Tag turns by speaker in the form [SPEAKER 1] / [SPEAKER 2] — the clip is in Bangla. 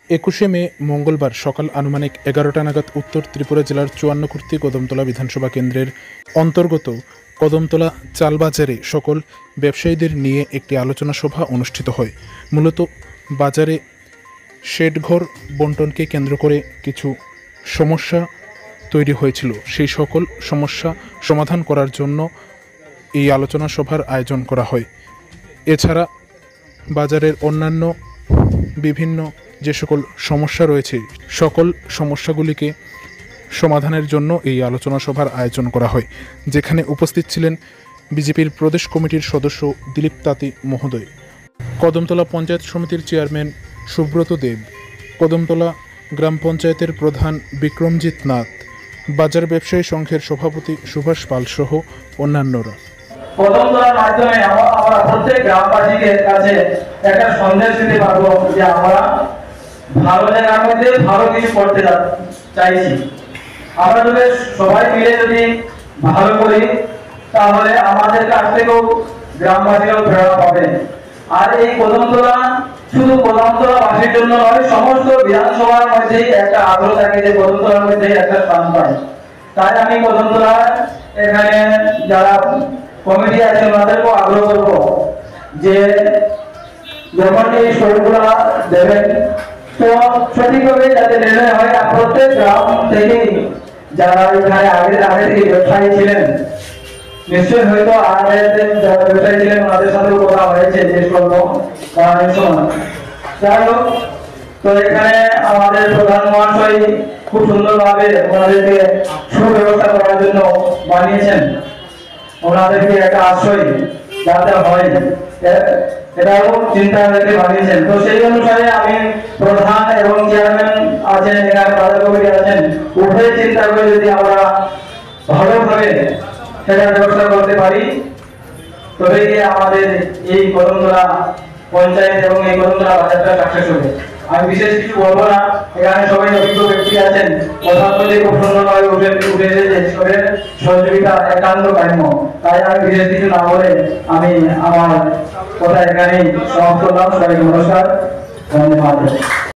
[SPEAKER 1] 21শে মে মঙ্গলবার সকাল আনুমানিক 11টা নাগাদ উত্তর ত্রিপুরা জেলার চুয়ান্নকুর্তি কদমতলা বিধানসভা কেন্দ্রের অন্তর্গত কদমতলা চালবাজারে সকল ব্যবসায়ীদের নিয়ে একটি আলোচনা সভা অনুষ্ঠিত হয়। মূলত বাজারে শেডঘর বণ্টনকে কেন্দ্র করে কিছু সমস্যা তৈরি হয়েছিল, সেই সকল সমস্যা সমাধান করার জন্য এই আলোচনা সভার আয়োজন করা হয়। এছাড়া বাজারের অন্যান্য বিভিন্ন যে সকল সমস্যা রয়েছে সকল সমস্যাগুলিকে সমাধানের জন্য এই আলোচনা সভার আয়োজন করা হয়, যেখানে উপস্থিত ছিলেন বিজেপির প্রদেশ কমিটির সদস্য দিলীপ তাঁতি মহোদয়, কদমতলা পঞ্চায়েত সমিতির চেয়ারম্যান সুব্রত দেব, কদমতলা গ্রাম পঞ্চায়েতের প্রধান বিক্রমজিৎ নাথ, বাজার ব্যবসায়ী সংঘের সভাপতি সুভাষ পাল সহ অন্যান্যরা।
[SPEAKER 2] কদমতলার মাধ্যমে আমরা প্রত্যেক গ্রামবাসীদের কাছে একটা সন্দেশ দিতে পারবো যে আমরা ভালো জায়গার মধ্যে ভালো কিছু করতে চাইছি। আমরা যদি সবাই মিলে যদি ভালো করি তাহলে আমাদের কাছ থেকেও গ্রামবাসীরাও প্রেরণা পাবে। আর এই কদমতলা শুধু কদমতলা বাসীর জন্য নয়, সমস্ত বিধানসভার মধ্যেই একটা আগ্রহ থাকে যে কদমতলার মধ্যে একটা স্থান পায়। তাই আমি কদমতলা এখানে যারা কমিটি আছে ওনাদেরকেও আগ্রহ করবো যে যখন এই সড়কগুলা দেবেন তো সঠিকভাবে যাতে নির্ণয় হয়। প্রত্যেক গ্রাম থেকেই যারা এখানে আগে থেকে ব্যবসায়ী ছিলেন, নিশ্চয়ই হয়তো আগে যারা ব্যবসায়ী ছিলেন ওনাদের সাথেও কথা হয়েছে যে সময়। যাই হোক, তো এখানে আমাদের প্রধান মহাশয় খুব সুন্দরভাবে ওনাদেরকে সুব্যবস্থা করার জন্য বানিয়েছেন, ওনাদেরকে একটা আশ্রয় যাতে হয় এটাও চিন্তা রেখে বানিয়েছেন। তো সেই অনুসারে আমি প্রধান এবং চেয়ারম্যান আছেন, এখানে বাজার কমিটি আছেন, উভয় চিন্তা করে যদি আমরা ভালোভাবে সেটার ব্যবস্থা করতে পারি তবে আমাদের এই কদমতলা পঞ্চায়েত এবং এই কদমতলা বাজারটা সাকসেস হবে। আমি বিশেষ কিছু বলবো না, এখানে সবাই অভিজ্ঞ ব্যক্তি আছেন, কথা বলে খুব সুন্দরভাবে উঠে এসেছে, সবের সহযোগিতা একান্ত কাম্য। তাই আমি বিশেষ কিছু না বলে আমি আমার কথা এখানেই সমাপ্ত করলাম। সবাইকে নমস্কার, ধন্যবাদ।